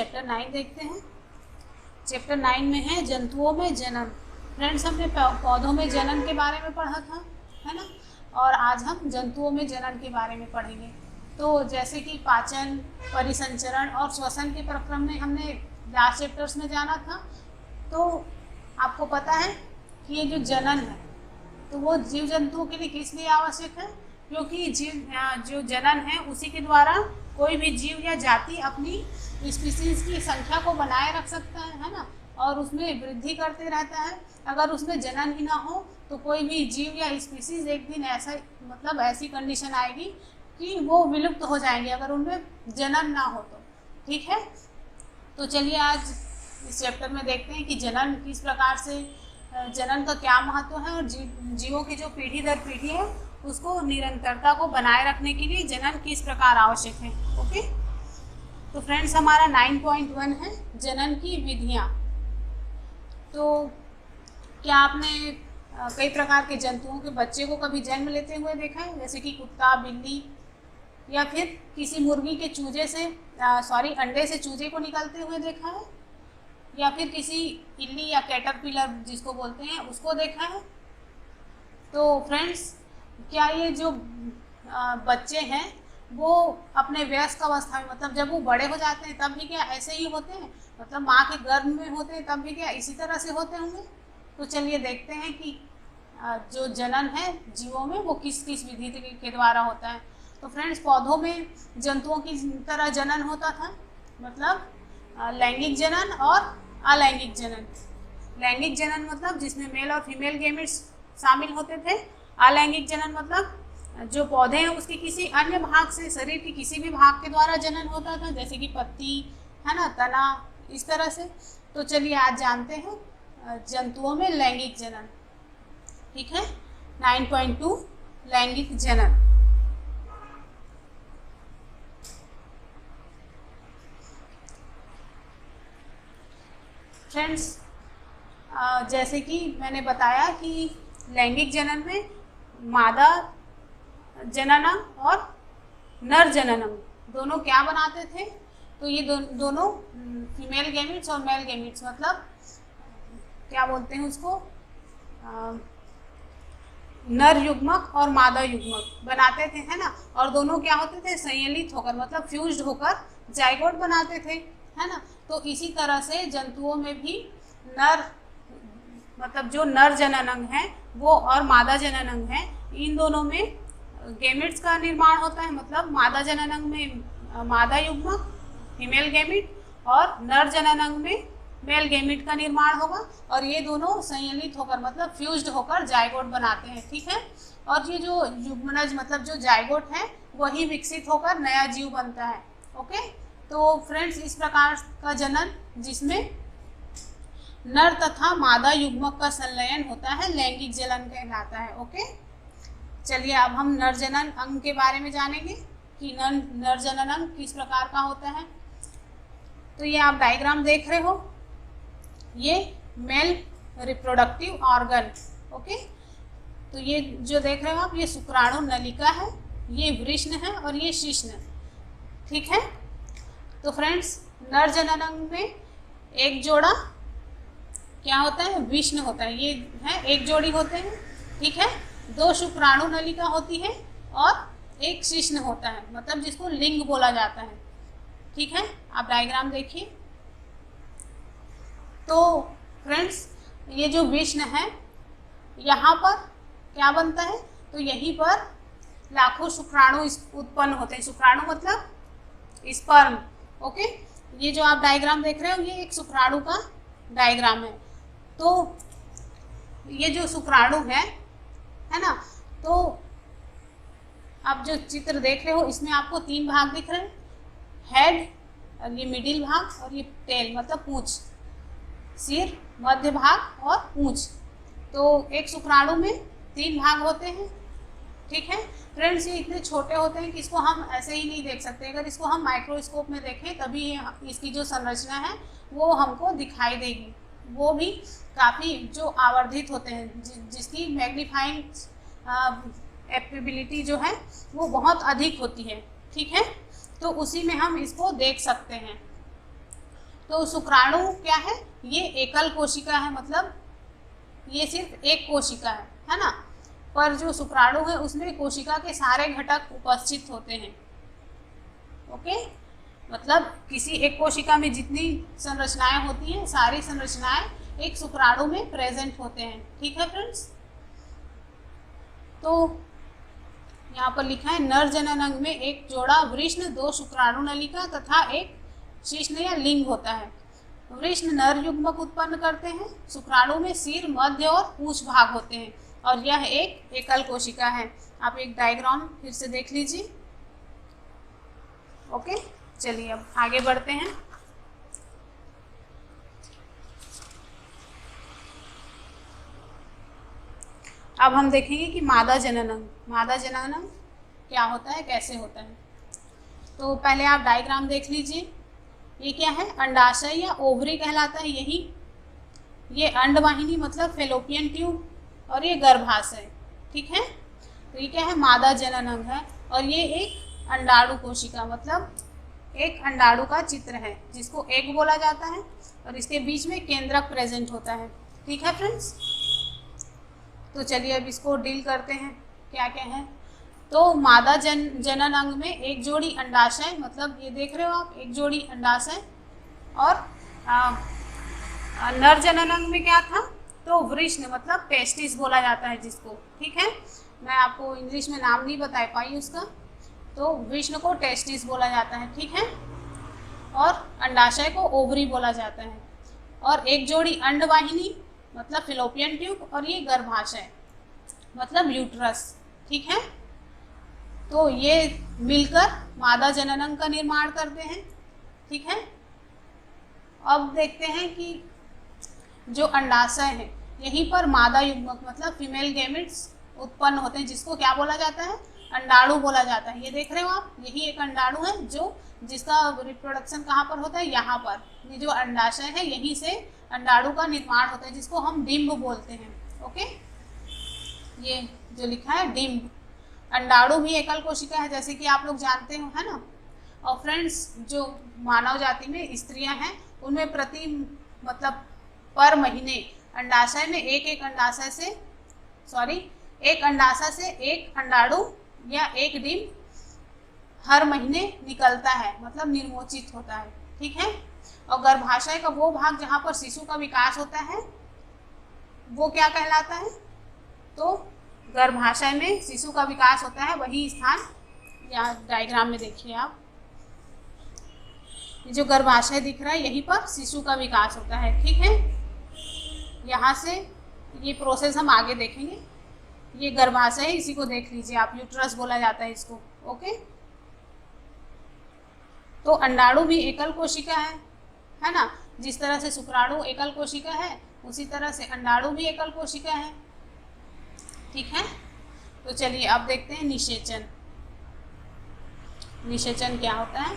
Chapter 9 देखते हैं। Chapter 9 में है जंतुओं में जनन। फ्रेंड्स, हमने पौधों में जनन के बारे में पढ़ा था, है ना। और आज हम जंतुओं में जनन के बारे में पढ़ेंगे। तो जैसे कि पाचन, परिसंचरण और श्वसन के प्रक्रम में हमने लास्ट चैप्टर्स में जाना था। तो आपको पता है कि ये जो जनन है तो वो जीव जंतुओं के लिए किस लिए आवश्यक है, क्योंकि जो जनन है उसी के द्वारा कोई भी जीव या जाति अपनी स्पीसीज की संख्या को बनाए रख सकता है ना, और उसमें वृद्धि करते रहता है। अगर उसमें जनन ही ना हो तो कोई भी जीव या स्पीसीज एक दिन ऐसी कंडीशन आएगी कि वो विलुप्त हो जाएंगे अगर उनमें जनन ना हो तो। ठीक है, तो चलिए आज इस चैप्टर में देखते हैं कि जनन किस प्रकार से, जनन का क्या महत्व है और जीवों की जो पीढ़ी दर पीढ़ी है उसको निरंतरता को बनाए रखने के लिए जनन किस प्रकार आवश्यक है। ओके, तो फ्रेंड्स हमारा 9.1 है जनन की विधियाँ। तो क्या आपने कई प्रकार के जंतुओं के बच्चे को कभी जन्म लेते हुए देखा है, जैसे कि कुत्ता, बिल्ली, या फिर किसी मुर्गी के अंडे से चूजे को निकलते हुए देखा है, या फिर किसी इल्ली या कैटरपिलर जिसको बोलते हैं उसको देखा है। तो फ्रेंड्स, क्या ये जो बच्चे हैं वो अपने वयस्क अवस्था में, मतलब जब वो बड़े हो जाते हैं तब भी क्या ऐसे ही होते हैं, मतलब माँ के गर्भ में होते हैं तब भी क्या इसी तरह से होते होंगे। तो चलिए देखते हैं कि जो जनन है जीवों में वो किस किस विधि के द्वारा होता है। तो फ्रेंड्स, पौधों में जंतुओं की तरह जनन होता था, मतलब लैंगिक जनन और अलैंगिक जनन। लैंगिक जनन मतलब जिसमें मेल और फीमेल गैमेट्स शामिल होते थे। अलैंगिक जनन मतलब जो पौधे हैं उसके किसी अन्य भाग से, शरीर के किसी भी भाग के द्वारा जनन होता था, जैसे कि पत्ती, है ना, तना, इस तरह से। तो चलिए आज जानते हैं जंतुओं में लैंगिक जनन। ठीक है, 9.2 लैंगिक जनन। फ्रेंड्स, जैसे कि मैंने बताया कि लैंगिक जनन में मादा जननंग और नर जननंग दोनों क्या बनाते थे, तो ये दोनों फीमेल गैमेट्स और मेल गैमेट्स, मतलब क्या बोलते हैं उसको, नर युग्मक और मादा युग्मक बनाते थे, है ना। और दोनों क्या होते थे, संयोजित होकर, मतलब फ्यूज्ड होकर जाइगोट बनाते थे, है ना। तो इसी तरह से जंतुओं में भी जो नर जननांग है वो और मादा जननांग है, इन दोनों में गैमेट्स का निर्माण होता है। मतलब मादा जननांग में मादा युग्मक फीमेल गैमेट और नर जननांग में मेल गैमेट का निर्माण होगा, और ये दोनों संयोजित होकर, मतलब फ्यूज्ड होकर जाइगोट बनाते हैं। ठीक है, और ये जो युग्मनज मतलब जो जाइगोट है वही विकसित होकर नया जीव बनता है। ओके, तो फ्रेंड्स, इस प्रकार का जनन जिसमें नर तथा मादा युग्मक का संलयन होता है लैंगिक जनन कहलाता है। ओके, चलिए अब हम नर जनन अंग के बारे में जानेंगे कि नर जनन अंग किस प्रकार का होता है। तो ये आप डायग्राम देख रहे हो, ये मेल रिप्रोडक्टिव ऑर्गन। ओके, तो ये जो देख रहे हो आप, ये शुक्राणु नलिका है, ये वृष्ण है और ये शिश्न। ठीक है, तो फ्रेंड्स, नर जनन अंग में एक जोड़ा क्या होता है, विष्ण होता है, ये है एक जोड़ी होते हैं। ठीक है, 2 शुक्राणु नलिका होती है और एक शिश्न होता है, मतलब जिसको लिंग बोला जाता है। ठीक है, आप डायग्राम देखिए। तो फ्रेंड्स, ये जो विष्ण है यहाँ पर क्या बनता है, तो यहीं पर लाखों शुक्राणु उत्पन्न होते हैं। शुक्राणु मतलब स्पर्म। ओके, ये जो आप डायग्राम देख रहे हो ये एक शुक्राणु का डायग्राम है। तो ये जो शुक्राणु है ना, तो आप जो चित्र देख रहे हो इसमें आपको 3 भाग दिख रहे हैं, हेड और ये मिडिल भाग और ये टेल मतलब पूंछ, सिर, मध्य भाग और पूंछ। तो एक शुक्राणु में 3 भाग होते हैं। ठीक है फ्रेंड्स, ये इतने छोटे होते हैं कि इसको हम ऐसे ही नहीं देख सकते। अगर इसको हम माइक्रोस्कोप में देखें तभी इसकी जो संरचना है वो हमको दिखाई देगी। वो भी काफ़ी जो आवर्धित होते हैं, जिसकी मैग्नीफाइंग एपिबिलिटी जो है वो बहुत अधिक होती है। ठीक है, तो उसी में हम इसको देख सकते हैं। तो शुक्राणु क्या है, ये एकल कोशिका है, मतलब ये सिर्फ एक कोशिका है ना। पर जो शुक्राणु है उसमें कोशिका के सारे घटक उपस्थित होते हैं। ओके, मतलब किसी एक कोशिका में जितनी संरचनाएं होती हैं, सारी संरचनाएं एक शुक्राणु में प्रेजेंट होते हैं। ठीक है फ्रेंड्स, तो यहाँ पर लिखा है नर जनन अंग में एक जोड़ा वृष्ण, 2 शुक्राणु नलिका तथा एक शिश्न या लिंग होता है। वृष्ण नर युग्मक उत्पन्न करते हैं। शुक्राणु में सिर, मध्य और पूंछ भाग होते हैं और यह एक एकल कोशिका है। आप एक डायग्राम फिर से देख लीजिए। ओके, चलिए अब आगे बढ़ते हैं। अब हम देखेंगे कि मादा जनन अंग, मादा जनन अंग क्या होता है, कैसे होता है। तो पहले आप डायग्राम देख लीजिए। ये क्या है, अंडाशय या ओवरी कहलाता है यही। ये अंडवाहिनी मतलब फेलोपियन ट्यूब, और ये गर्भाशय। ठीक है, तो ये क्या है, मादा जनन अंग है और ये एक अंडाणु कोशिका, मतलब एक अंडाणु का चित्र है जिसको एग बोला जाता है और इसके बीच में केंद्रक प्रेजेंट होता है। ठीक है फ्रेंड्स, तो चलिए अब इसको डील करते हैं क्या क्या है। तो मादा जनन अंग में एक जोड़ी अंडाशय, मतलब ये देख रहे हो आप, एक जोड़ी अंडाशय। और नर जनन अंग में क्या था, तो वृष्ण मतलब टेस्टिस बोला जाता है जिसको। ठीक है, मैं आपको इंग्लिश में नाम नहीं बता पाई उसका, तो वृष्ण को टेस्टिस बोला जाता है। ठीक है, और अंडाशय को ओवरी बोला जाता है। और एक जोड़ी अंडवाहिनी मतलब फिलोपियन ट्यूब, और ये गर्भाशय मतलब यूट्रस। ठीक है, तो ये मिलकर मादा जनन अंग का निर्माण करते हैं। ठीक है, अब देखते हैं कि जो अंडाशय है यहीं पर मादा युग्मक मतलब फीमेल गैमेट्स उत्पन्न होते हैं, जिसको क्या बोला जाता है, अंडाणु बोला जाता है। ये देख रहे हो आप, यही एक अंडाणु है जो जिसका रिप्रोडक्शन कहाँ पर होता है, यहाँ पर। ये जो अंडाशय है यहीं से अंडाणु का निर्माण होता है, जिसको हम डिम्ब बोलते हैं। ओके, ये जो लिखा है डिम्ब। अंडाणु भी एकल कोशिका है जैसे कि आप लोग जानते हो, है ना। और फ्रेंड्स, जो मानव जाति में स्त्रियां हैं उनमें प्रति मतलब पर महीने अंडाशय में एक अंडाशय से एक अंडाणु या एक डिम्ब हर महीने निकलता है, मतलब निर्मोचित होता है। ठीक है, और गर्भाशय का वो भाग जहाँ पर शिशु का विकास होता है वो क्या कहलाता है, तो गर्भाशय में शिशु का विकास होता है वही स्थान, यहाँ डायग्राम में देखिए आप, ये जो गर्भाशय दिख रहा है यहीं पर शिशु का विकास होता है। ठीक है, यहाँ से ये प्रोसेस हम आगे देखेंगे। ये गर्भाशय है, इसी को देख लीजिए आप, यूट्रस बोला जाता है इसको। ओके, तो अंडाणु भी एकल कोशिका है ना। जिस तरह से शुक्राणु एकल कोशिका है उसी तरह से अंडाणु भी एकल कोशिका है। ठीक है, तो चलिए अब देखते हैं निषेचन। निषेचन क्या होता है,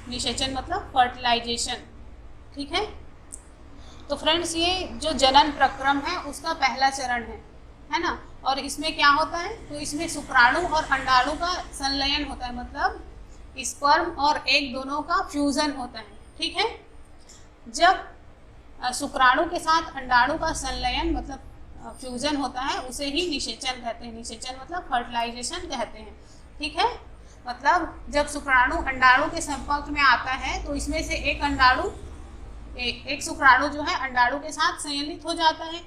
निषेचन मतलब फर्टिलाइजेशन। ठीक है, तो फ्रेंड्स ये जो जनन प्रक्रम है उसका पहला चरण है ना। और इसमें क्या होता है, तो इसमें शुक्राणु और अंडाणु का संलयन होता है, मतलब स्पर्म और एग दोनों का फ्यूजन होता है। ठीक है, जब शुक्राणु के साथ अंडाणु का संलयन मतलब फ्यूजन होता है उसे ही निषेचन कहते हैं। निषेचन मतलब फर्टिलाइजेशन कहते हैं। ठीक है, मतलब जब शुक्राणु अंडाणु के संपर्क में आता है तो इसमें से एक शुक्राणु जो है अंडाणु के साथ संलयित हो जाता है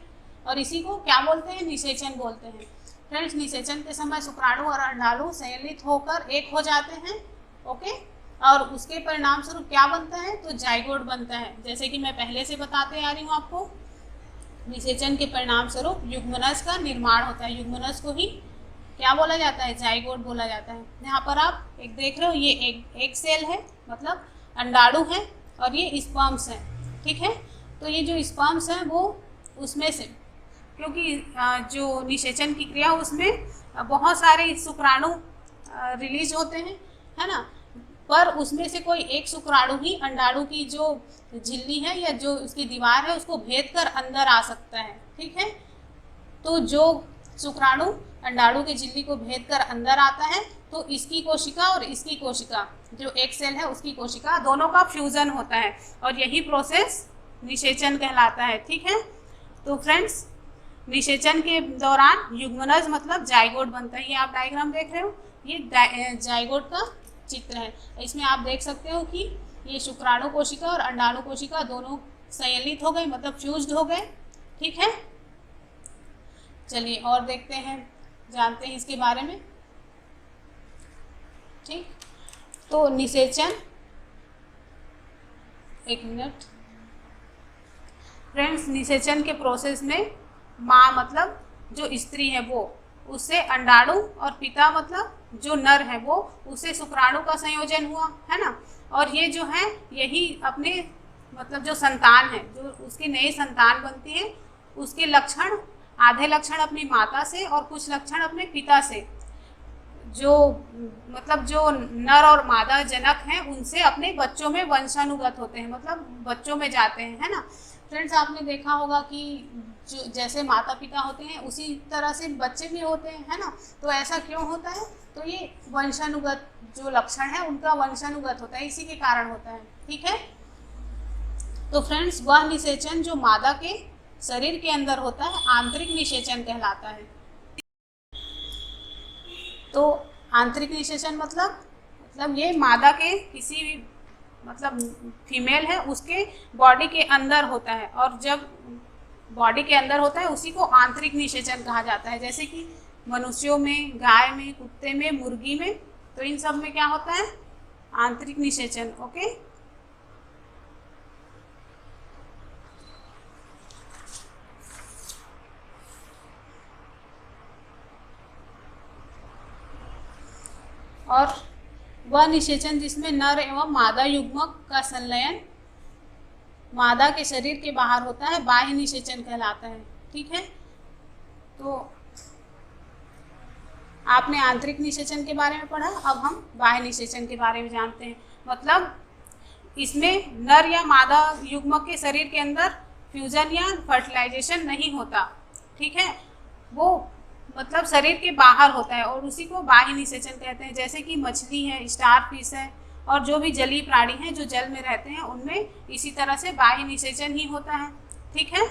और इसी को क्या बोलते हैं, निषेचन बोलते हैं। फ्रेंड्स, निषेचन के समय शुक्राणु और अंडाणु संलयित होकर एक हो जाते हैं। ओके, और उसके परिणाम स्वरूप क्या बनता है, तो जाइगोट बनता है। जैसे कि मैं पहले से बताते आ रही हूँ आपको, निषेचन के परिणाम स्वरूप युग्मनज का निर्माण होता है। युग्मनज को ही क्या बोला जाता है, जाइगोट बोला जाता है। यहाँ पर आप एक देख रहे हो, ये एक सेल है मतलब अंडाणु है और ये स्पर्म्स है। ठीक है, तो ये जो स्पर्म्स है वो उसमें से, क्योंकि जो निषेचन की क्रिया उसमें बहुत सारे शुक्राणु रिलीज होते हैं, है ना, पर उसमें से कोई एक शुक्राणु ही अंडाणु की जो झिल्ली है या जो उसकी दीवार है उसको भेद कर अंदर आ सकता है। ठीक है, तो जो शुक्राणु अंडाणु की झिल्ली को भेद कर अंदर आता है तो इसकी कोशिका और इसकी कोशिका जो एक सेल है उसकी कोशिका, दोनों का फ्यूजन होता है और यही प्रोसेस निषेचन कहलाता है। ठीक है, तो फ्रेंड्स निषेचन के दौरान युग्मनज मतलब जाइगोट बनता है। ये आप डायग्राम देख रहे हो, ये जाइगोट का चित्र है। इसमें आप देख सकते हो कि ये शुक्राणु कोशिका और अंडाणु कोशिका दोनों संयलित हो गए, मतलब फ्यूज्ड हो गए। ठीक है, चलिए और देखते हैं, जानते हैं इसके बारे में। ठीक, तो निषेचन, एक मिनट फ्रेंड्स, निषेचन के प्रोसेस में माँ मतलब जो स्त्री है वो, उससे अंडाणु, और पिता मतलब जो नर है वो, उससे शुक्राणु का संयोजन हुआ है ना। और ये जो है यही अपने मतलब जो संतान है, जो उसकी नई संतान बनती है, उसके लक्षण, आधे लक्षण अपनी माता से और कुछ लक्षण अपने पिता से, जो मतलब जो नर और मादा जनक हैं उनसे अपने बच्चों में वंशानुगत होते हैं, मतलब बच्चों में जाते हैं, है ना। फ्रेंड्स आपने देखा होगा कि जो जैसे माता पिता होते हैं उसी तरह से बच्चे भी होते हैं, है ना। तो ऐसा क्यों होता है, तो ये वंशानुगत जो लक्षण है उनका वंशानुगत होता है, इसी के कारण होता है। ठीक है, तो फ्रेंड्स वह निषेचन जो मादा के शरीर के अंदर होता है आंतरिक निषेचन कहलाता है। तो आंतरिक निषेचन मतलब ये मादा के किसी भी मतलब फीमेल है उसके बॉडी के अंदर होता है, और जब बॉडी के अंदर होता है उसी को आंतरिक निषेचन कहा जाता है। जैसे कि मनुष्यों में, गाय में, कुत्ते में, मुर्गी में, तो इन सब में क्या होता है, आंतरिक निषेचन। ओके, और वह निषेचन जिसमें नर एवं मादा युग्मक का संलयन मादा के शरीर के बाहर होता है बाह्य निषेचन कहलाता है। ठीक है, तो आपने आंतरिक निषेचन के बारे में पढ़ा, अब हम बाह्य निषेचन के बारे में जानते हैं। मतलब इसमें नर या मादा युग्मक के शरीर के अंदर फ्यूजन या फर्टिलाइजेशन नहीं होता। ठीक है, वो मतलब शरीर के बाहर होता है और उसी को बाह्य निषेचन कहते हैं। जैसे कि मछली है, स्टार फिश है, और जो भी जलीय प्राणी हैं जो जल में रहते हैं उनमें इसी तरह से बाह्य निषेचन ही होता है। ठीक है,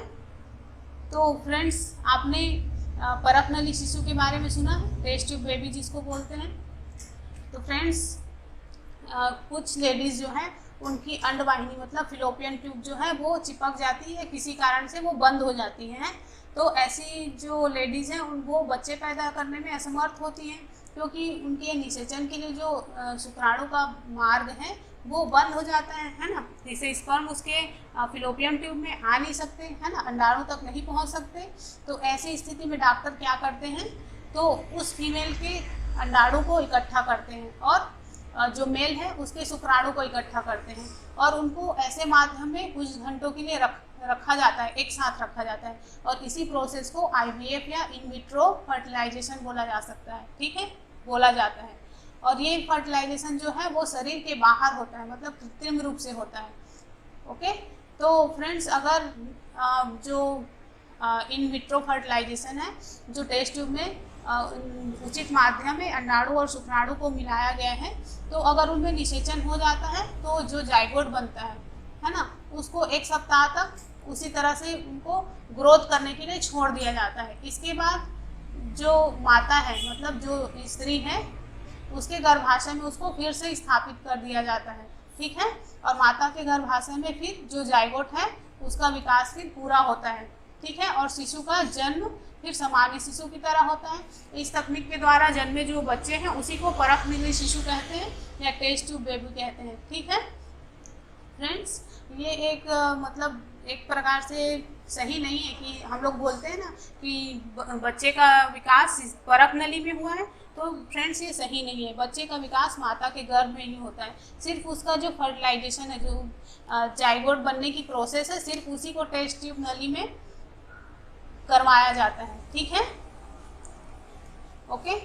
तो फ्रेंड्स आपने परकनली शिशु के बारे में सुना है, टेस्ट ट्यूब बेबी जिसको बोलते हैं। तो फ्रेंड्स कुछ लेडीज़ जो हैं उनकी अंडवाहिनी मतलब फिलोपियन ट्यूब जो है वो चिपक जाती है, किसी कारण से वो बंद हो जाती है। तो ऐसी जो लेडीज़ हैं वो बच्चे पैदा करने में असमर्थ होती हैं, क्योंकि उनके निषेचन के लिए जो शुक्राणु का मार्ग है वो बंद हो जाता है ना। जिससे स्पर्म उसके फिलोपियन ट्यूब में आ नहीं सकते, है ना, अंडाणु तक नहीं पहुंच सकते। तो ऐसी स्थिति में डॉक्टर क्या करते हैं, तो उस फीमेल के अंडाणु को इकट्ठा करते हैं और जो मेल है उसके शुक्राणु को इकट्ठा करते हैं और उनको ऐसे माध्यम में कुछ घंटों के लिए रखा जाता है, एक साथ रखा जाता है। और इसी प्रोसेस को IVF या इन विट्रो फर्टिलाइजेशन बोला जा सकता है। ठीक है, बोला जाता है। और ये फर्टिलाइजेशन जो है वो शरीर के बाहर होता है, मतलब कृत्रिम रूप से होता है। ओके, तो फ्रेंड्स अगर जो इन विट्रो फर्टिलाइजेशन है, जो टेस्ट ट्यूब में उचित माध्यम में अंडाणु और शुक्राणु को मिलाया गया है, तो अगर उनमें निषेचन हो जाता है तो जो जाइगोट बनता है ना, उसको एक सप्ताह तक उसी तरह से उनको ग्रोथ करने के लिए छोड़ दिया जाता है। इसके बाद जो माता है मतलब जो स्त्री है उसके गर्भाशय में उसको फिर से स्थापित कर दिया जाता है। ठीक है, और माता के गर्भाशय में फिर जो जाइगोट है उसका विकास फिर पूरा होता है। ठीक है, और शिशु का जन्म फिर सामान्य शिशु की तरह होता है। इस तकनीक के द्वारा जन्मे जो बच्चे हैं उसी को परकनली शिशु कहते हैं या टेस्ट ट्यूब बेबी कहते हैं। ठीक है फ्रेंड्स, ये एक मतलब एक प्रकार से सही नहीं है कि हम लोग बोलते हैं ना कि बच्चे का विकास परकनली में हुआ है, तो फ्रेंड्स ये सही नहीं है। बच्चे का विकास माता के गर्भ में ही होता है। सिर्फ उसका जो फर्टिलाइजेशन है, जो जाइगोट बनने की प्रोसेस है, सिर्फ उसी को टेस्ट ट्यूब नली में करवाया जाता है। ठीक है, ओके,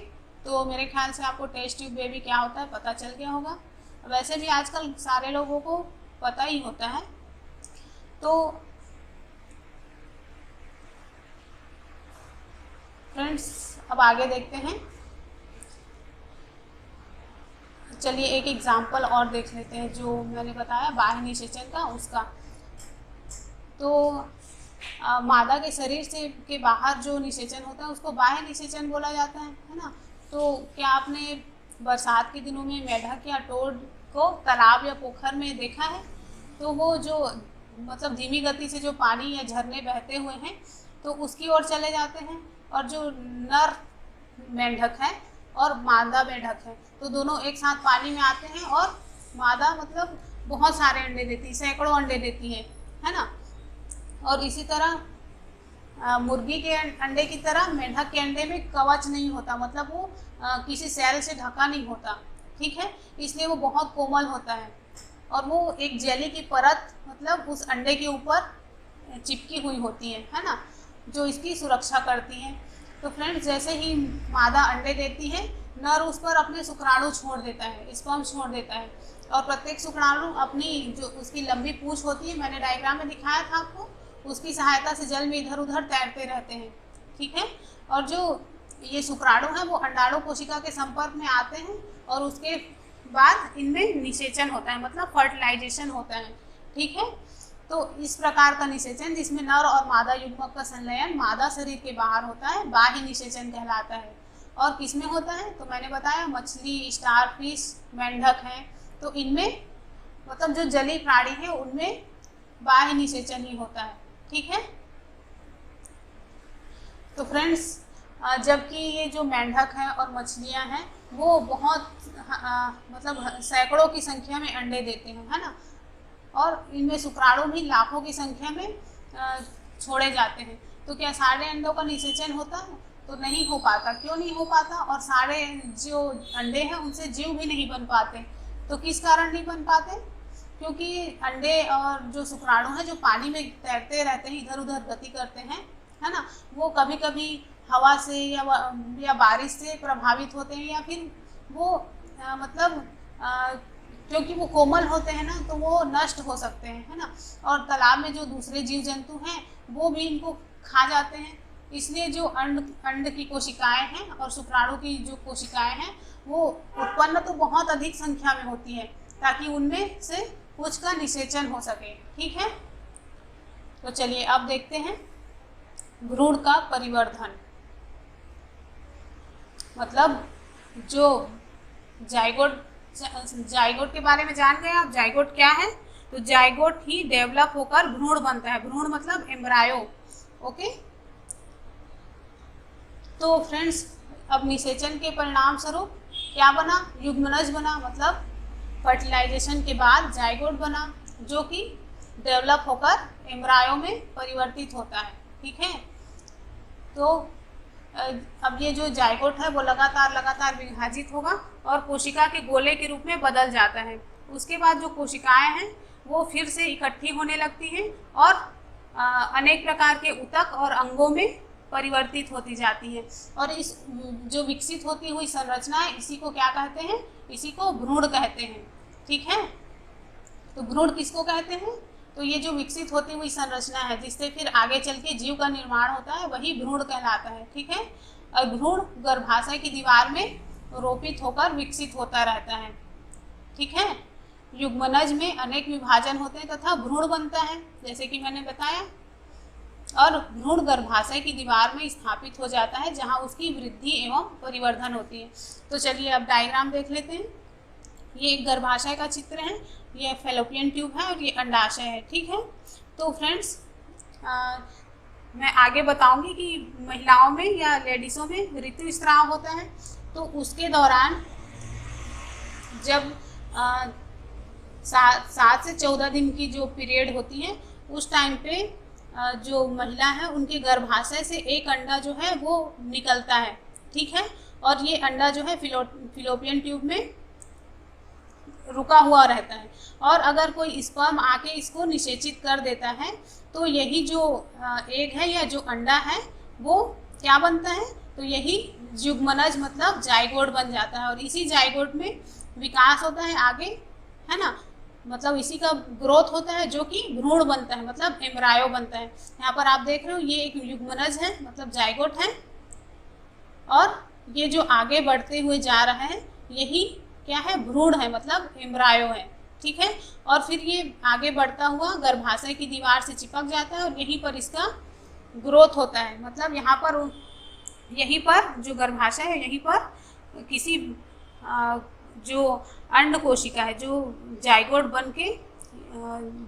तो मेरे ख्याल से आपको टेस्ट ट्यूब बेबी क्या होता है पता चल गया होगा। वैसे भी आजकल सारे लोगों को पता ही होता है। तो फ्रेंड्स अब आगे देखते हैं। चलिए एक एग्जाम्पल और देख लेते हैं जो मैंने बताया बाह्य निषेचन का उसका। तो मादा के शरीर से के बाहर जो निषेचन होता है उसको बाह्य निषेचन बोला जाता है ना। तो क्या आपने बरसात के दिनों में मेढक या टोड को तालाब या पोखर में देखा है? तो वो जो मतलब धीमी गति से जो पानी या झरने बहते हुए हैं तो उसकी ओर चले जाते हैं, और जो नर मेंढक है और मादा मेंढक है तो दोनों एक साथ पानी में आते हैं, और मादा मतलब बहुत सारे अंडे देती है, सैकड़ों अंडे देती है ना। और इसी तरह मुर्गी के अंडे की तरह मेंढक के अंडे में कवच नहीं होता, मतलब वो किसी सेल से ढका नहीं होता, ठीक है। इसलिए वो बहुत कोमल होता है, और वो एक जेली की परत मतलब उस अंडे के ऊपर चिपकी हुई होती है ना, जो इसकी सुरक्षा करती है। तो फ्रेंड्स, जैसे ही मादा अंडे देती है, नर उस पर अपने शुक्राणु छोड़ देता है, स्पर्म छोड़ देता है, और प्रत्येक शुक्राणु अपनी जो उसकी लंबी पूंछ होती है, मैंने डायग्राम में दिखाया था आपको, उसकी सहायता से जल में इधर उधर तैरते रहते हैं, ठीक है। और जो ये शुक्राणु है वो अंडाणु कोशिका के संपर्क में आते हैं, और उसके बाद इनमें निषेचन होता है, मतलब फर्टिलाइजेशन होता है, ठीक है। तो इस प्रकार का निषेचन जिसमें नर और मादा युग्मक का संलयन मादा शरीर के बाहर होता है बाह्य निषेचन कहलाता है। और किसमें होता है? तो मैंने बताया मछली, स्टारफिश, मेंढक हैं, तो इनमें मतलब जो जलीय प्राणी है उनमें बाह्य निषेचन ही होता है, ठीक है। तो फ्रेंड्स, जबकि ये जो मेंढक हैं और मछलियां हैं वो बहुत मतलब सैकड़ों की संख्या में अंडे देते हैं, है ना, और इनमें शुक्राणु भी लाखों की संख्या में छोड़े जाते हैं। तो क्या सारे अंडों का निषेचन होता है? तो नहीं हो पाता। क्यों नहीं हो पाता? और सारे जो अंडे हैं उनसे जीव भी नहीं बन पाते। तो किस कारण नहीं बन पाते? क्योंकि अंडे और जो शुक्राणु हैं जो पानी में तैरते रहते हैं, इधर उधर गति करते हैं, है ना, वो कभी कभी हवा से या बारिश से प्रभावित होते हैं, या फिर वो मतलब क्योंकि वो कोमल होते हैं ना तो वो नष्ट हो सकते हैं, है ना। और तालाब में जो दूसरे जीव जंतु हैं वो भी इनको खा जाते हैं। इसलिए जो अंड की कोशिकाएं हैं और शुक्राणु की जो कोशिकाएं हैं वो उत्पन्न तो बहुत अधिक संख्या में होती है, ताकि उनमें से कुछ का निषेचन हो सके, ठीक है। तो चलिए अब देखते हैं भ्रूण का परिवर्धन। मतलब जो जाइगोट के बारे में जान गए आप। जाइगोट क्या है? तो जाइगोट ही डेवलप होकर भ्रूण बनता है। भ्रूण मतलब एम्ब्रायो, ओके। तो फ्रेंड्स, अब निषेचन के परिणाम स्वरूप क्या बना? युग्मनज बना, मतलब फर्टिलाइजेशन के बाद जाइगोट बना, जो कि डेवलप होकर एम्ब्रायो में परिवर्तित होता है, ठीक है। तो अब ये जो जाइगोट है वो लगातार विभाजित होगा और कोशिका के गोले के रूप में बदल जाता है। उसके बाद जो कोशिकाएं हैं वो फिर से इकट्ठी होने लगती हैं और अनेक प्रकार के ऊतक और अंगों में परिवर्तित होती जाती है। और इस जो विकसित होती हुई संरचना है इसी को क्या कहते हैं? इसी को भ्रूण कहते हैं, ठीक है। तो भ्रूण किसको कहते हैं? तो ये जो विकसित होती हुई संरचना है जिससे फिर आगे चल के जीव का निर्माण होता है वही भ्रूण कहलाता है, ठीक है। और भ्रूण गर्भाशय की दीवार में रोपित होकर विकसित होता रहता है, ठीक है। युग्मनज में अनेक विभाजन होते हैं तथा भ्रूण बनता है, जैसे कि मैंने बताया। और भ्रूण गर्भाशय की दीवार में स्थापित हो जाता है जहां उसकी वृद्धि एवं परिवर्धन होती है। तो चलिए अब डायग्राम देख लेते हैं। ये एक गर्भाशय का चित्र है, ये फैलोपियन ट्यूब है और ये अंडाशय है, ठीक है। तो फ्रेंड्स, मैं आगे बताऊंगी कि महिलाओं में या लेडीज़ों में ऋतुस्राव होता है तो उसके दौरान जब 7 से 14 दिन की जो पीरियड होती है उस टाइम पे जो महिला है उनके गर्भाशय से एक अंडा जो है वो निकलता है, ठीक है। और ये अंडा जो है फिलोपियन ट्यूब में रुका हुआ रहता है, और अगर कोई स्पर्म आके इसको निषेचित कर देता है तो यही जो एग है या जो अंडा है वो क्या बनता है? तो यही युग्मनज मतलब जाइगोट बन जाता है, और इसी जाइगोट में विकास होता है आगे, है ना, मतलब इसी का ग्रोथ होता है जो कि भ्रूण बनता है, मतलब एम्ब्रायो बनता है। यहाँ पर आप देख रहे हो ये एक युग्मनज है मतलब जाइगोट है, और ये जो आगे बढ़ते हुए जा रहा है यही क्या है, भ्रूण है, मतलब एम्ब्रायो है, ठीक है। और फिर ये आगे बढ़ता हुआ गर्भाशय की दीवार से चिपक जाता है और यहीं पर इसका ग्रोथ होता है। मतलब यहाँ पर यहीं पर जो गर्भाशय है, यहीं पर किसी जो अंड कोशिका है, जो जाइगोट बन के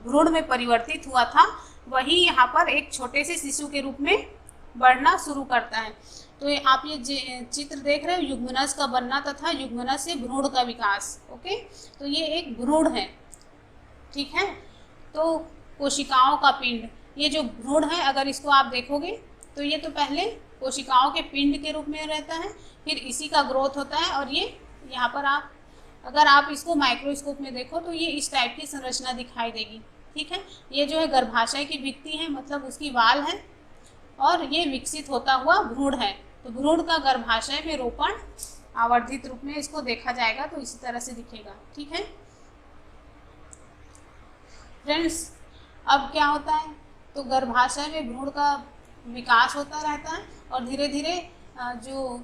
भ्रूण में परिवर्तित हुआ था, वही यहाँ पर एक छोटे से शिशु के रूप में बढ़ना शुरू करता है। तो ये आप ये चित्र देख रहे हो, युग्मनज का बनना तथा युग्मनज से भ्रूण का विकास। ओके, तो ये एक भ्रूण है, ठीक है। तो कोशिकाओं का पिंड, ये जो भ्रूण है, अगर इसको आप देखोगे तो ये तो पहले कोशिकाओं के पिंड के रूप में रहता है, फिर इसी का ग्रोथ होता है। और ये यहाँ पर आप अगर आप इसको माइक्रोस्कोप में देखो तो ये इस टाइप की संरचना दिखाई देगी, ठीक है। ये जो है गर्भाशय की भित्ति है, मतलब उसकी वाल है, और ये विकसित होता हुआ भ्रूण है। तो भ्रूण का गर्भाशय में रोपण आवर्धित रूप में इसको देखा जाएगा तो इसी तरह से दिखेगा, ठीक है फ्रेंड्स। अब क्या होता है, तो गर्भाशय में भ्रूण का विकास होता रहता है और धीरे धीरे जो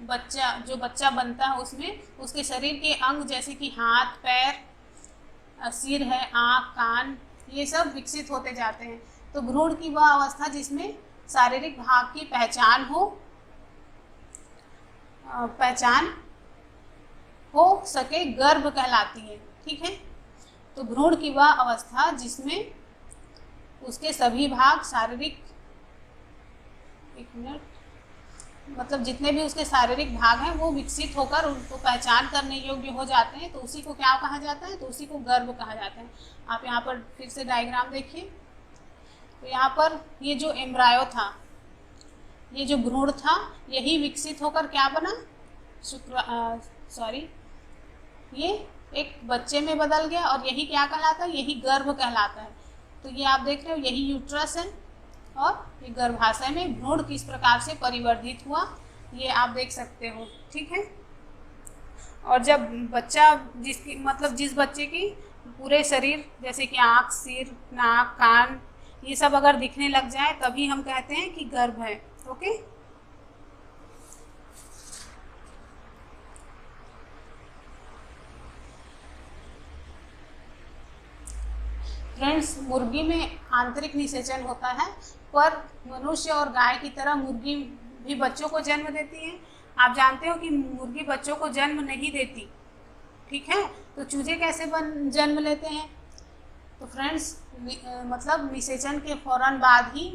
बच्चा बनता है उसमें उसके शरीर के अंग जैसे कि हाथ, पैर, सिर है, आँख, कान, ये सब विकसित होते जाते हैं। तो भ्रूण की वह अवस्था जिसमें शारीरिक भाग की पहचान हो सके गर्भ कहलाती है, ठीक है। तो भ्रूण की वह अवस्था जिसमें उसके सभी भाग शारीरिक, एक मिनट, मतलब जितने भी उसके शारीरिक भाग हैं वो विकसित होकर उनको पहचान करने योग्य हो जाते हैं, तो उसी को क्या कहा जाता है, तो उसी को गर्भ कहा जाता है। आप यहाँ पर फिर से डायग्राम देखिए, तो यहाँ पर ये जो एम्ब्रायो था, ये जो भ्रूण था, यही विकसित होकर क्या बना, ये एक बच्चे में बदल गया और यही क्या कहलाता है, यही गर्भ कहलाता है। तो ये आप देख रहे हो, यही यूट्रस है और ये गर्भाशय में भ्रूण किस प्रकार से परिवर्तित हुआ, ये आप देख सकते हो, ठीक है। और जब बच्चा जिस बच्चे की पूरे शरीर जैसे कि आँख, सिर, नाक, कान, ये सब अगर दिखने लग जाए तभी हम कहते हैं कि गर्भ है। ओके, फ्रेंड्स, मुर्गी में आंतरिक निषेचन होता है, पर मनुष्य और गाय की तरह मुर्गी भी बच्चों को जन्म देती है। आप जानते हो कि मुर्गी बच्चों को जन्म नहीं देती, ठीक है। तो चूजे कैसे जन्म लेते हैं, तो फ्रेंड्स मतलब निषेचन के फौरन बाद ही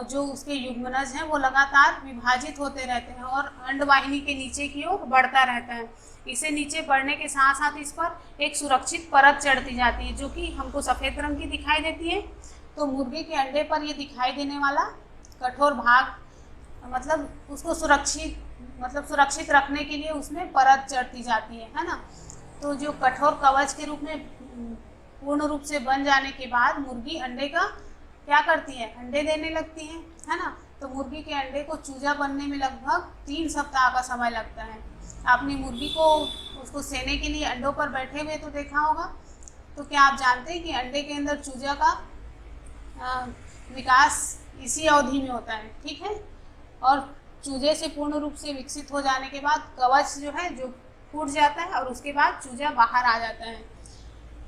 जो उसके युग्मनज हैं वो लगातार विभाजित होते रहते हैं और अंडवाहिनी के नीचे की ओर बढ़ता रहता है। इसे नीचे बढ़ने के साथ साथ इस पर एक सुरक्षित परत चढ़ती जाती है जो कि हमको सफ़ेद रंग की दिखाई देती है। तो मुर्गे के अंडे पर ये दिखाई देने वाला कठोर भाग, मतलब उसको सुरक्षित रखने के लिए उसमें परत चढ़ती जाती है ना। तो जो कठोर कवच के रूप में पूर्ण रूप से बन जाने के बाद मुर्गी अंडे का क्या करती है, अंडे देने लगती है ना। तो मुर्गी के अंडे को चूजा बनने में लगभग 3 सप्ताह का समय लगता है। आपने मुर्गी को उसको सेने के लिए अंडों पर बैठे हुए तो देखा होगा। तो क्या आप जानते हैं कि अंडे के अंदर चूजा का विकास इसी अवधि में होता है, ठीक है। और चूजे से पूर्ण रूप से विकसित हो जाने के बाद कवच जो है जो फूट जाता है और उसके बाद चूजा बाहर आ जाता है।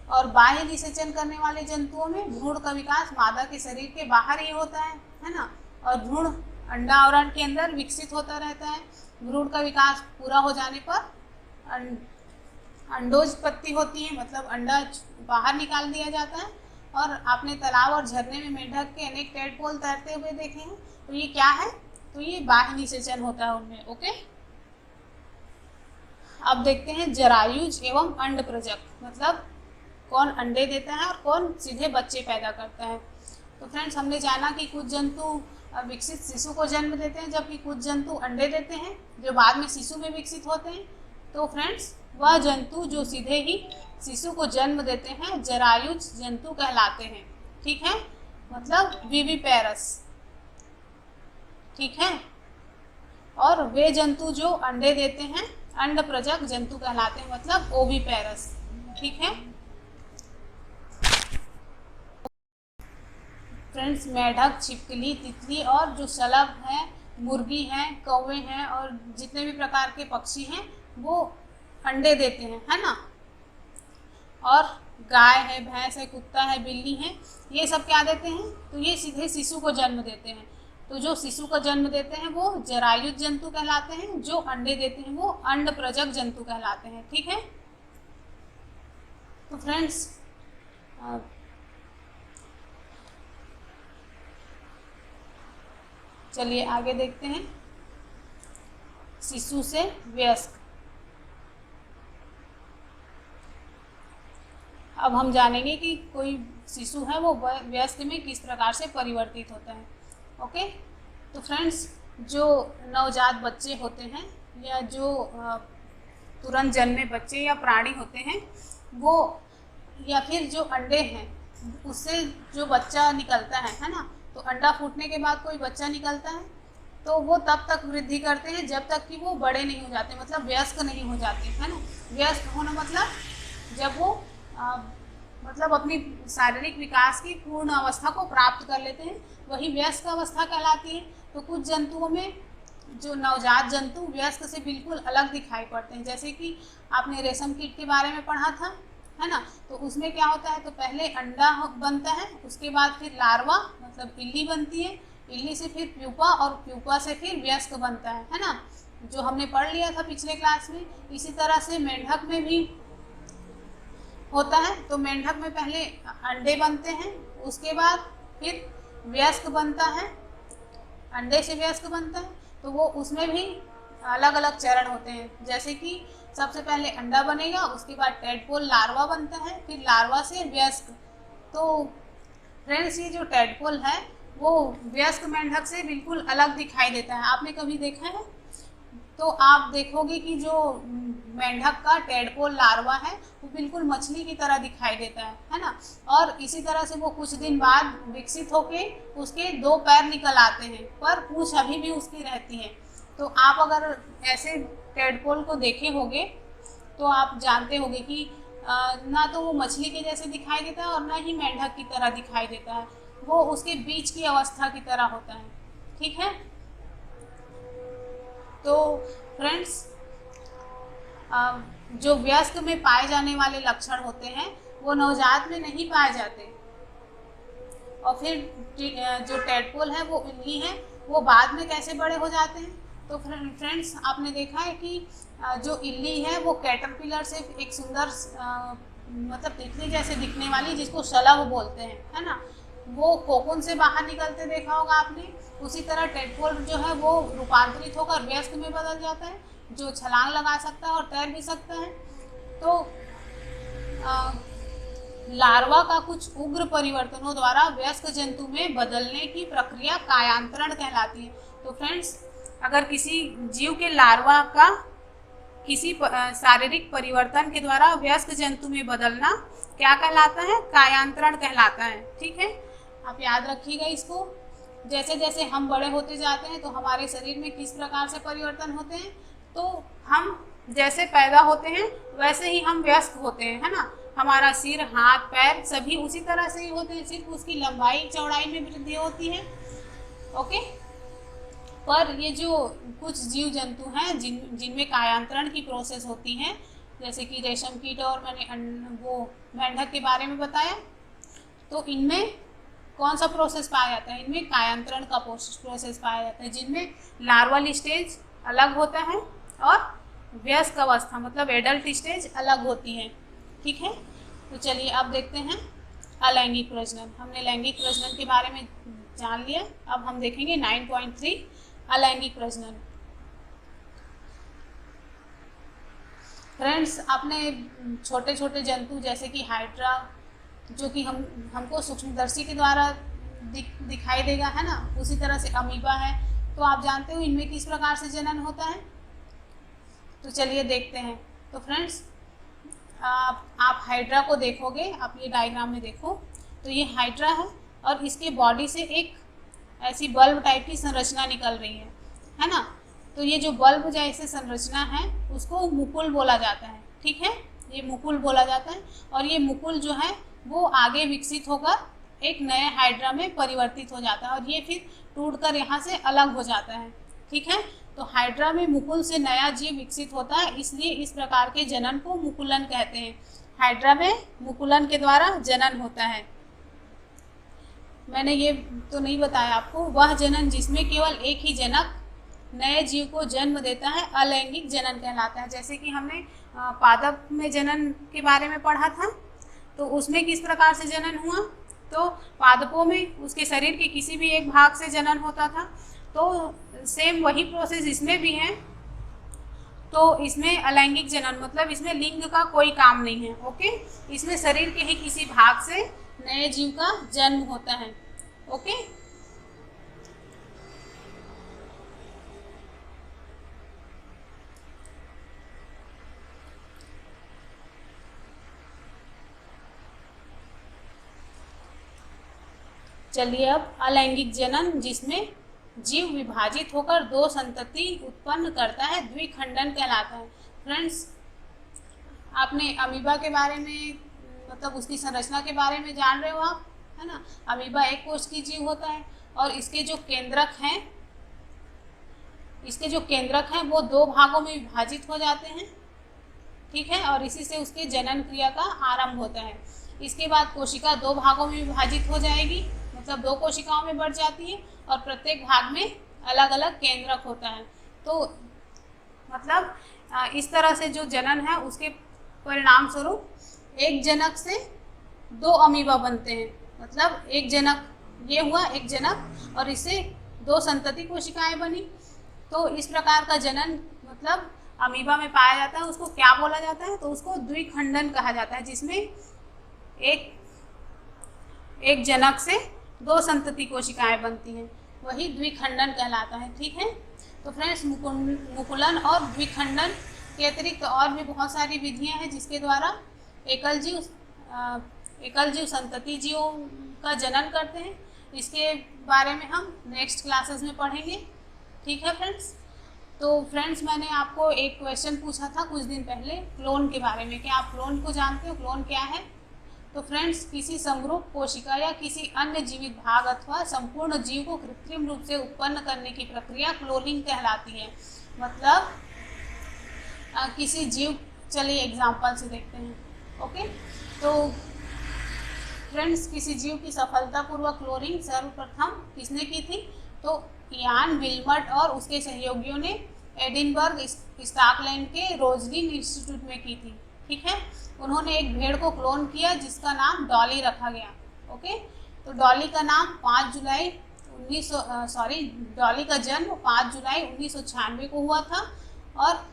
और बाह्य निषेचन करने वाले जंतुओं में भ्रूण का विकास मादा के शरीर के बाहर ही होता है ना। और भ्रूण अंडा आवरण के अंदर विकसित होता रहता है। भ्रूण का विकास पूरा हो जाने पर अंडोत्पत्ति होती है, मतलब अंडा बाहर निकाल दिया जाता है। और आपने तालाब और झरने में मेंढक के अनेक टेडपोल तैरते हुए देखे हैं। तो ये क्या है, तो ये बाह्य निषेचन होता है उनमें। ओके, अब देखते हैं जरायुज एवं अंड प्रजक, मतलब कौन अंडे देता है और कौन सीधे बच्चे पैदा करता है। तो फ्रेंड्स, हमने जाना कि कुछ जंतु विकसित शिशु को जन्म देते हैं जबकि कुछ जंतु अंडे देते हैं जो बाद में शिशु में विकसित होते हैं। तो फ्रेंड्स, वह जंतु जो सीधे ही शिशु को जन्म देते हैं जरायुज जंतु कहलाते हैं, ठीक है, मतलब विविपेरस, ठीक है। और वे जंतु जो अंडे देते हैं अंड प्रजक जंतु कहलाते हैं, मतलब ओविपेरस, ठीक है। फ्रेंड्स, मेढक, छिपकली, तितली और जो शलभ है, मुर्गी हैं, कौवे हैं और जितने भी प्रकार के पक्षी हैं वो अंडे देते हैं, है ना। और गाय है, भैंस है, कुत्ता है, बिल्ली है, ये सब क्या देते हैं, तो ये सीधे शिशु को जन्म देते हैं। तो जो शिशु को जन्म देते हैं वो जरायुज जंतु कहलाते हैं, जो अंडे देते हैं वो अंड प्रजक जंतु कहलाते हैं। ठीक है, तो फ्रेंड्स चलिए आगे देखते हैं। शिशु से वयस्क। अब हम जानेंगे कि कोई शिशु है वो वयस्क में किस प्रकार से परिवर्तित होता है। ओके, तो फ्रेंड्स जो नवजात बच्चे होते हैं या जो तुरंत जन्मे बच्चे या प्राणी होते हैं वो, या फिर जो अंडे हैं उससे जो बच्चा निकलता है ना, तो अंडा फूटने के बाद कोई बच्चा निकलता है तो वो तब तक वृद्धि करते हैं जब तक कि वो बड़े नहीं हो जाते, मतलब वयस्क नहीं हो जाते, है ना। वयस्क होना मतलब जब वो मतलब अपनी शारीरिक विकास की पूर्ण अवस्था को प्राप्त कर लेते हैं, वही वयस्क अवस्था कहलाती है। तो कुछ जंतुओं में जो नवजात जंतु वयस्क से बिल्कुल अलग दिखाई पड़ते हैं, जैसे कि आपने रेशम कीट के बारे में पढ़ा था, है ना। तो उसमें क्या होता है, तो पहले अंडा बनता है, उसके बाद फिर लार्वा मतलब इल्ली बनती है, इल्ली से फिर प्यूपा और प्यूपा से फिर वयस्क बनता है ना, जो हमने पढ़ लिया था पिछले क्लास में। इसी तरह से मेंढक में भी होता है। तो मेंढक में पहले अंडे बनते हैं, उसके बाद फिर वयस्क बनता है, अंडे से वयस्क बनता है। तो वो उसमें भी अलग अलग चरण होते हैं, जैसे कि सबसे पहले अंडा बनेगा, उसके बाद टेडपोल लार्वा बनता है, फिर लार्वा से वयस्क। तो फ्रेंड्स ये जो टेडपोल है वो वयस्क मेंढक से बिल्कुल अलग दिखाई देता है। आपने कभी देखा है तो आप देखोगे कि जो मेंढक का टेडपोल लार्वा है वो बिल्कुल मछली की तरह दिखाई देता है ना। और इसी तरह से वो कुछ दिन बाद विकसित होके उसके 2 पैर निकल आते हैं, पर पूंछ अभी भी उसकी रहती है। तो आप अगर ऐसे टेडपोल को देखे होंगे तो आप जानते होंगे कि ना तो वो मछली के जैसे दिखाई देता है और ना ही मेंढक की तरह दिखाई देता है, वो उसके बीच की अवस्था की तरह होता है। ठीक है, तो फ्रेंड्स जो वयस्क में पाए जाने वाले लक्षण होते हैं वो नवजात में नहीं पाए जाते। और फिर जो टेडपोल है वो इल्ली है, वो बाद में कैसे बड़े हो जाते हैं। तो फ्रेंड्स आपने देखा है कि जो इल्ली है वो कैटरपिलर से एक सुंदर मतलब तितली जैसे दिखने वाली, जिसको शलभ बोलते हैं, है ना, वो कोकून से बाहर निकलते देखा होगा आपने। उसी तरह टेडपोल जो है वो रूपांतरित होकर वयस्क में बदल जाता है, जो छलांग लगा सकता है और तैर भी सकता है। तो लार्वा का कुछ उग्र परिवर्तनों द्वारा वयस्क जंतु में बदलने की प्रक्रिया कायांतरण कहलाती है। तो फ्रेंड्स अगर किसी जीव के लार्वा का किसी शारीरिक परिवर्तन के द्वारा वयस्क जंतु में बदलना क्या कहलाता है, कायांतरण कहलाता है। ठीक है, आप याद रखिएगा इसको। जैसे जैसे हम बड़े होते जाते हैं तो हमारे शरीर में किस प्रकार से परिवर्तन होते हैं, तो हम जैसे पैदा होते हैं वैसे ही हम वयस्क होते हैं, है ना। हमारा सिर, हाथ, पैर सभी उसी तरह से ही होते हैं, सिर्फ उसकी लंबाई चौड़ाई में वृद्धि होती है। ओके, पर ये जो कुछ जीव जंतु हैं जिनमें कायांतरण की प्रोसेस होती है, जैसे कि रेशम कीट और मैंने वो मेंढक के बारे में बताया, तो इनमें कौन सा प्रोसेस पाया जाता है, इनमें कायांतरण का प्रोसेस पाया जाता है, जिनमें लार्वल स्टेज अलग होता है और वयस्क अवस्था मतलब एडल्ट स्टेज अलग होती है। ठीक है, तो चलिए अब देखते हैं अलैंगिक प्रजनन। हमने लैंगिक प्रजनन के बारे में जान लिया, अब हम देखेंगे 9.3 अलैंगिक प्रजनन। फ्रेंड्स आपने छोटे छोटे जंतु जैसे कि हाइड्रा, जो कि हमको सूक्ष्मदर्शी के द्वारा दिखाई देगा, है ना, उसी तरह से अमीबा है, तो आप जानते हो इनमें किस प्रकार से जनन होता है। तो चलिए देखते हैं। तो फ्रेंड्स आप हाइड्रा को देखोगे, आप ये डायग्राम में देखो, तो ये हाइड्रा है और इसके बॉडी से एक ऐसी बल्ब टाइप की संरचना निकल रही है ना। तो ये जो बल्ब जैसे संरचना है उसको मुकुल बोला जाता है। ठीक है, ये मुकुल बोला जाता है और ये मुकुल जो है वो आगे विकसित होकर एक नए हाइड्रा में परिवर्तित हो जाता है और ये फिर टूटकर यहाँ से अलग हो जाता है। ठीक है, तो हाइड्रा में मुकुल से नया जीव विकसित होता है, इसलिए इस प्रकार के जनन को मुकुलन कहते हैं। हाइड्रा में मुकुलन के द्वारा जनन होता है। मैंने ये तो नहीं बताया आपको, वह जनन जिसमें केवल एक ही जनक नए जीव को जन्म देता है अलैंगिक जनन कहलाता है। जैसे कि हमने पादप में जनन के बारे में पढ़ा था, तो उसमें किस प्रकार से जनन हुआ, तो पादपों में उसके शरीर के किसी भी एक भाग से जनन होता था। तो सेम वही प्रोसेस इसमें भी है। तो इसमें अलैंगिक जनन मतलब इसमें लिंग का कोई काम नहीं है। ओके, इसमें शरीर के ही किसी भाग से नए जीव का जन्म होता है। ओके, चलिए अब अलैंगिक जनन जिसमें जीव विभाजित होकर दो संतति उत्पन्न करता है द्विखंडन कहलाता है। फ्रेंड्स, आपने अमीबा के बारे में मतलब उसकी संरचना के बारे में जान रहे हो आप, है ना। अमीबा एक कोश की जीव होता है और इसके जो केंद्रक हैं वो दो भागों में विभाजित हो जाते हैं, ठीक है, और इसी से उसके जनन क्रिया का आरंभ होता है। इसके बाद कोशिका दो भागों में विभाजित हो जाएगी, मतलब दो कोशिकाओं में बढ़ जाती है और प्रत्येक भाग में अलग अलग केंद्रक होता है। तो मतलब इस तरह से जो जनन है उसके परिणाम स्वरूप एक जनक से दो अमीबा बनते हैं। मतलब एक जनक, ये हुआ एक जनक और इससे दो संतति कोशिकाएं बनी। तो इस प्रकार का जनन मतलब अमीबा में पाया जाता है, उसको क्या बोला जाता है, तो उसको द्विखंडन कहा जाता है, जिसमें एक जनक से दो संतति कोशिकाएं बनती हैं, वही द्विखंडन कहलाता है। ठीक है, तो फ्रेंड्स मुकुलन और द्विखंडन के अतिरिक्त और भी बहुत सारी विधियां हैं जिसके द्वारा एकल जीव संतति जीवों का जनन करते हैं। इसके बारे में हम नेक्स्ट क्लासेस में पढ़ेंगे। ठीक है फ्रेंड्स, तो फ्रेंड्स मैंने आपको एक क्वेश्चन पूछा था कुछ दिन पहले क्लोन के बारे में, क्या आप क्लोन को जानते हो, क्लोन क्या है। तो फ्रेंड्स, किसी समरूप कोशिका या किसी अन्य जीवित भाग अथवा संपूर्ण जीव को कृत्रिम रूप से उत्पन्न करने की प्रक्रिया क्लोनिंग कहलाती है। मतलब किसी जीव, चलिए एग्जांपल से देखते हैं। ओके, तो फ्रेंड्स किसी जीव की सफलतापूर्वक क्लोनिंग सर्वप्रथम किसने की थी, तो यान विल्मट और उसके सहयोगियों ने एडिनबर्ग स्कॉटलैंड के रोजलिन इंस्टीट्यूट में की थी। ठीक है, उन्होंने एक भेड़ को क्लोन किया जिसका नाम डॉली रखा गया। ओके, तो डॉली का नाम डॉली का जन्म 5 जुलाई 1996 को हुआ था और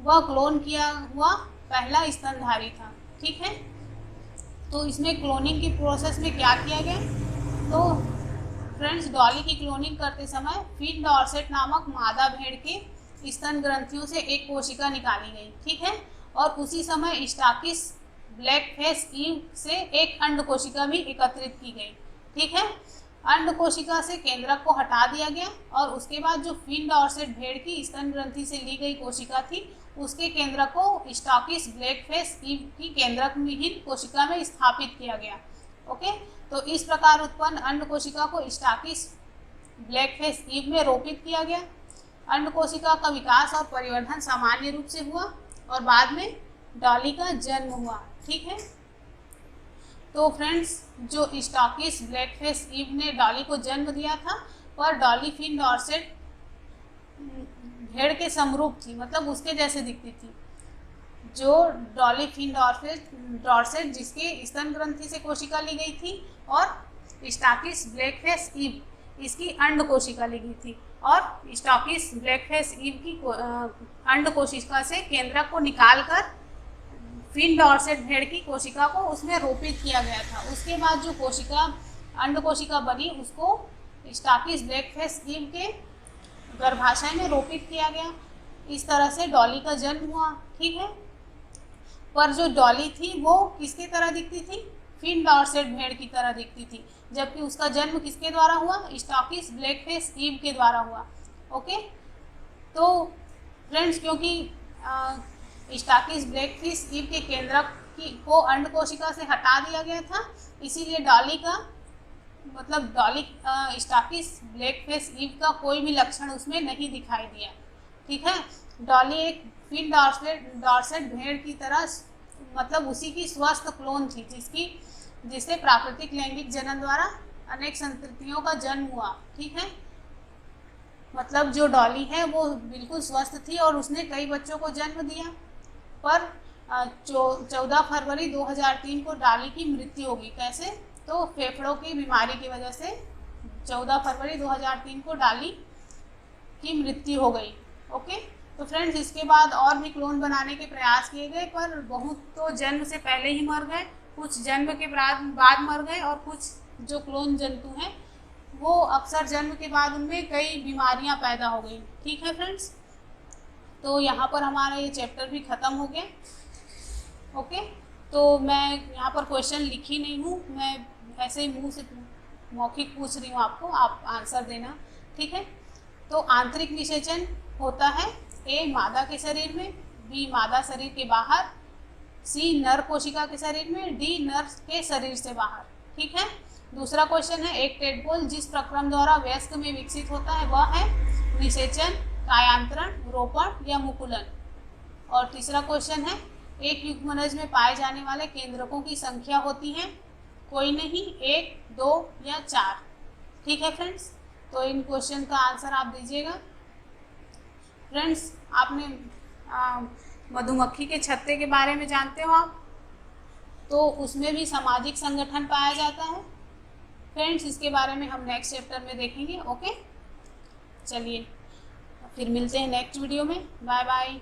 वह क्लोन किया हुआ पहला स्तनधारी था। ठीक है, तो इसमें क्लोनिंग की प्रोसेस में क्या किया गया, तो फ्रेंड्स डॉली की क्लोनिंग करते समय फील्ड डॉर्सेट नामक मादा भेड़ के स्तन ग्रंथियों से एक कोशिका निकाली गई। ठीक है, और उसी समय स्टाकिस ब्लैक फेस ईव से एक अंड कोशिका भी एकत्रित की गई। ठीक है, अंड कोशिका से केंद्रक को हटा दिया गया और उसके बाद जो फील्ड डॉर्सेट भेड़ की स्तन ग्रंथि से ली गई कोशिका थी उसके केंद्रक को स्टाकिस ब्लैक फेस ईव की केंद्रक विहीन कोशिका में स्थापित किया गया। ओके, तो इस प्रकार उत्पन्न अंड कोशिका को स्टाकिस ब्लैक फेस ईव में रोपित किया गया। अंड कोशिका का विकास और परिवर्धन सामान्य रूप से हुआ और बाद में डॉली का जन्म हुआ। ठीक है, तो फ्रेंड्स जो स्टाकिस ब्लैक फेस ईव ने डॉली को जन्म दिया था और डॉली फिन डॉर्सेट भेड़ के समरूप थी, मतलब उसके जैसे दिखती थी। जो डॉली फिन डॉर्सेट जिसके स्तन ग्रंथि से कोशिका ली गई थी और स्टाकिस ब्लैक फेस ईव इसकी अंड कोशिका ली गई थी और स्टाकिस ब्लैक फेस ईव की अंड कोशिका से केंद्रक को निकालकर फिन डॉर्सेट भेड़ की कोशिका को उसमें रोपित किया गया था। उसके बाद जो कोशिका अंड कोशिका बनी उसको स्टाकिस ब्लैक फेस ईव के गर्भाशय में रोपित किया गया। इस तरह से डॉली का जन्म हुआ। ठीक है, पर जो डॉली थी वो किसकी तरह दिखती थी, फिन डॉर्सेट भेड़ की तरह दिखती थी, जबकि उसका जन्म किसके द्वारा हुआ, स्टाकिस ब्लैक फेस ईव के द्वारा हुआ। ओके, तो फ्रेंड्स क्योंकि स्टाकिस ब्लैक फेस ईव के केंद्रक को अंड कोशिका से हटा दिया गया था, इसीलिए डॉली स्टाकिस ब्लैक फेस ईव का कोई भी लक्षण उसमें नहीं दिखाई दिया। ठीक है। डॉली एक फिन डॉर्सेट भेड़ की तरह, मतलब उसी की स्वस्थ क्लोन थी, जिसे प्राकृतिक लैंगिक जनन द्वारा अनेक संततियों का जन्म हुआ। ठीक है, मतलब जो डॉली है वो बिल्कुल स्वस्थ थी और उसने कई बच्चों को जन्म दिया, पर 14 फरवरी 2003 को डॉली की मृत्यु हो गई। कैसे? तो फेफड़ों की बीमारी की वजह से 14 फरवरी 2003 को डॉली की मृत्यु हो गई। ओके, तो फ्रेंड्स इसके बाद और भी क्लोन बनाने के प्रयास किए गए, पर बहुत तो जन्म से पहले ही मर गए, कुछ जन्म के बाद मर गए, और कुछ जो क्लोन जंतु हैं वो अक्सर जन्म के बाद उनमें कई बीमारियां पैदा हो गई। ठीक है फ्रेंड्स, तो यहाँ पर हमारा ये चैप्टर भी ख़त्म हो गया। ओके, तो मैं यहाँ पर क्वेश्चन लिखी नहीं हूँ, मैं ऐसे ही मुँह से मौखिक पूछ रही हूँ आपको, आप आंसर देना। ठीक है, तो आंतरिक निषेचन होता है ए मादा के शरीर में, बी मादा शरीर के बाहर, सी नर कोशिका के शरीर में, डी नर के शरीर से बाहर। ठीक है, दूसरा क्वेश्चन है एक टेडपोल जिस प्रक्रम द्वारा वयस्क में विकसित होता है वह है निषेचन, कायांतरण, रोपण या मुकुलन। और तीसरा क्वेश्चन है एक युग्मनज में पाए जाने वाले केंद्रकों की संख्या होती है, कोई नहीं, 1, 2 या 4। ठीक है फ्रेंड्स, तो इन क्वेश्चन का आंसर आप दीजिएगा। फ्रेंड्स, आपने मधुमक्खी के छत्ते के बारे में जानते हो आप, तो उसमें भी सामाजिक संगठन पाया जाता है। फ्रेंड्स, इसके बारे में हम नेक्स्ट चैप्टर में देखेंगे। ओके, चलिए फिर मिलते हैं नेक्स्ट वीडियो में। Bye bye.